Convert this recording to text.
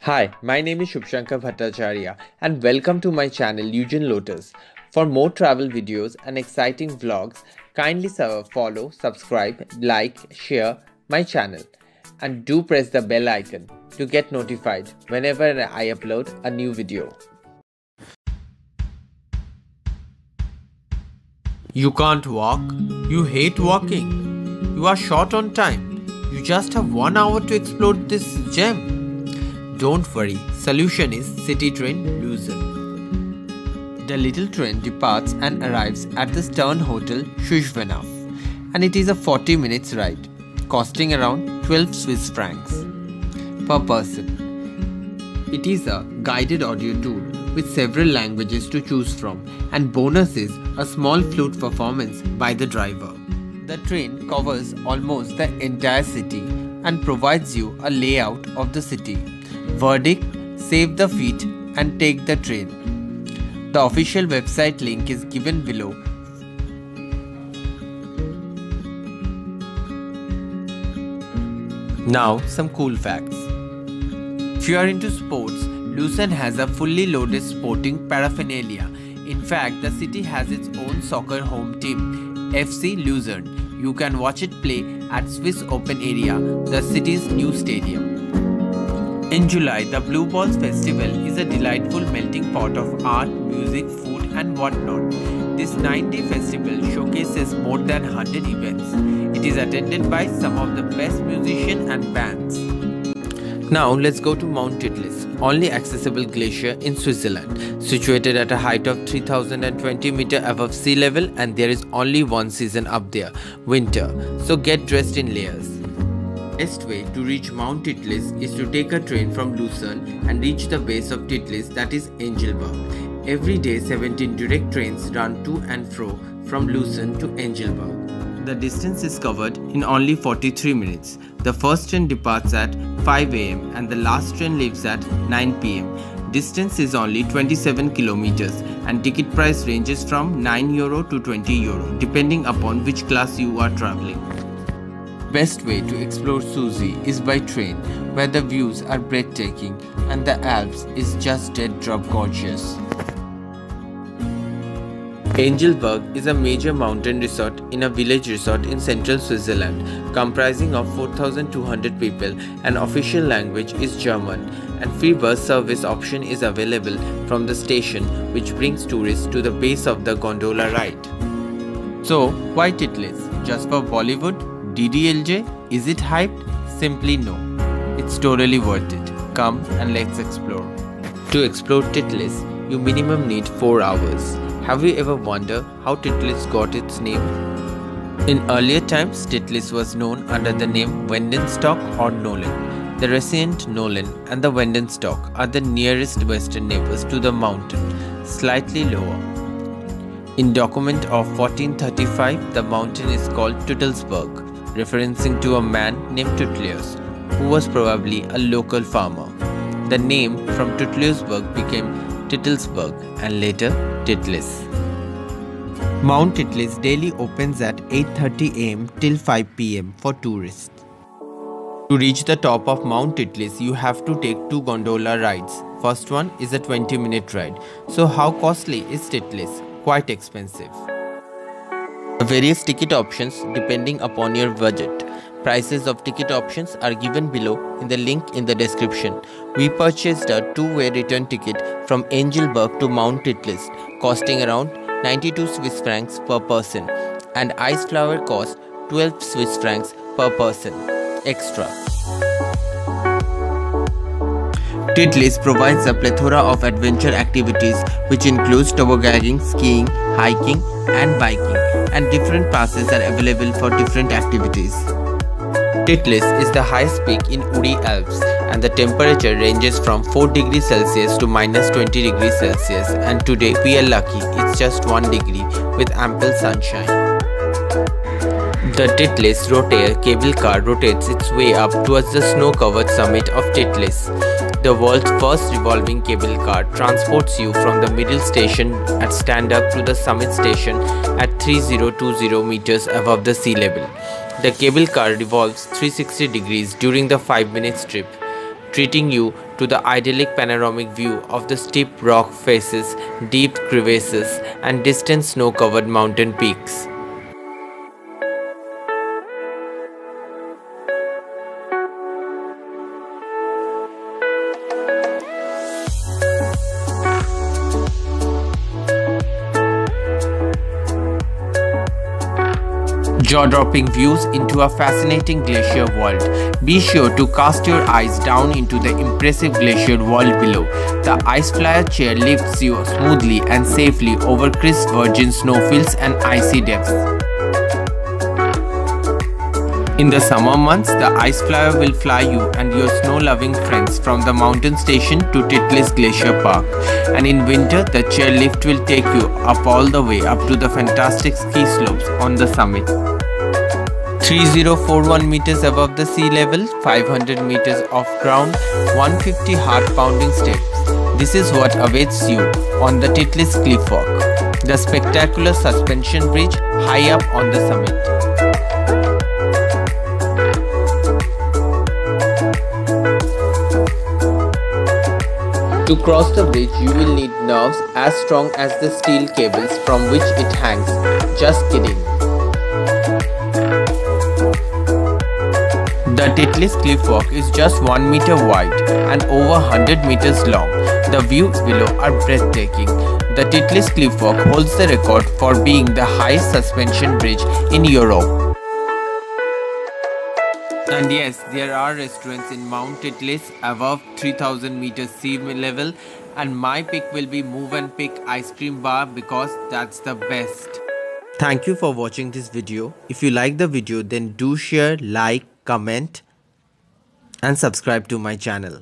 Hi, my name is Shubhankar Bhattacharya and welcome to my channel Luzern Lotus. For more travel videos and exciting vlogs, kindly follow, subscribe, like, share my channel and do press the bell icon to get notified whenever I upload a new video. You can't walk? You hate walking? You are short on time? You just have 1 hour to explore this gem? Don't worry, solution is City Train Luzern. The little train departs and arrives at the Stern Hotel Schweinhof, and it is a 40 minutes ride, costing around 12 Swiss francs per person. It is a guided audio tour with several languages to choose from, and bonus is a small flute performance by the driver. The train covers almost the entire city and provides you a layout of the city. Verdict: save the feet and take the train. The official website link is given below. Now some cool facts. If you are into sports, Luzern has a fully loaded sporting paraphernalia. In fact, the city has its own soccer home team, FC Luzern. You can watch it play at Swiss Open Area, the city's new stadium. In July, the Blue Balls Festival is a delightful melting pot of art, music, food and whatnot. This 9-day festival showcases more than 100 events. It is attended by some of the best musicians and bands. Now let's go to Mount Titlis, only accessible glacier in Switzerland, situated at a height of 3020 meters above sea level, and there is only one season up there, winter, so get dressed in layers. Best way to reach Mount Titlis is to take a train from Luzern and reach the base of Titlis, that is Engelberg. Every day 17 direct trains run to and fro from Luzern to Engelberg. The distance is covered in only 43 minutes. The first train departs at 5 am and the last train leaves at 9 pm. Distance is only 27 kilometers and ticket price ranges from €9 to €20 depending upon which class you are traveling. Best way to explore Suzy is by train, where the views are breathtaking and the Alps is just dead drop gorgeous. Engelberg is a major mountain resort in a village resort in central Switzerland, comprising of 4,200 people, and official language is German, and free bus service option is available from the station, which brings tourists to the base of the gondola ride. So, why Titlis? Just for Bollywood? DDLJ? Is it hyped? Simply no. It's totally worth it. Come and let's explore. To explore Titlis, you minimum need 4 hours. Have you ever wondered how Titlis got its name? In earlier times, Titlis was known under the name Wendenstock or Nolen. The recent Nolen and the Wendenstock are the nearest western neighbors to the mountain, slightly lower. In document of 1435, the mountain is called Teutelsberg, referencing to a man named Titlius, who was probably a local farmer. The name from Teutelsberg became Tittelsberg and later Titlis. Mount Titlis daily opens at 8:30 am till 5 pm for tourists. To reach the top of Mount Titlis, you have to take 2 gondola rides. First one is a 20-minute ride. So how costly is Titlis? Quite expensive. Various ticket options depending upon your budget. Prices of ticket options are given below in the link in the description. We purchased a 2-way return ticket from Engelberg to Mount Titlis, costing around 92 Swiss francs per person, and ice flower cost 12 Swiss francs per person extra. Titlis provides a plethora of adventure activities which includes tobogganing, skiing, hiking and biking, and different passes are available for different activities. Titlis is the highest peak in Uri Alps and the temperature ranges from 4 degrees Celsius to minus 20 degrees Celsius, and today we are lucky it's just 1 degree with ample sunshine. The Titlis Rotair cable car rotates its way up towards the snow-covered summit of Titlis. The world's first revolving cable car transports you from the middle station at stand-up to the summit station at 3020 meters above the sea level. The cable car revolves 360 degrees during the 5 minute trip. treating you to the idyllic panoramic view of the steep rock faces, deep crevasses, and distant snow-covered mountain peaks. Jaw-dropping views into a fascinating glacier world. Be sure to cast your eyes down into the impressive glacier world below. The ice flyer chair lifts you smoothly and safely over crisp virgin snowfields and icy depths. In the summer months, the ice flyer will fly you and your snow-loving friends from the mountain station to Titlis Glacier Park. And in winter, the chairlift will take you up all the way up to the fantastic ski slopes on the summit. 3041 meters above the sea level, 500 meters off ground, 150 heart-pounding steps. This is what awaits you on the Titlis cliff walk, the spectacular suspension bridge high up on the summit. To cross the bridge, you will need nerves as strong as the steel cables from which it hangs. Just kidding. The Titlis cliff walk is just 1 meter wide and over 100 meters long. The views below are breathtaking. The Titlis cliff walk holds the record for being the highest suspension bridge in Europe. And yes, there are restaurants in Mount Titlis above 3000 meters sea level, and my pick will be Move and Pick ice cream bar because that's the best. Thank you for watching this video. If you like the video, then do share, like, comment and subscribe to my channel.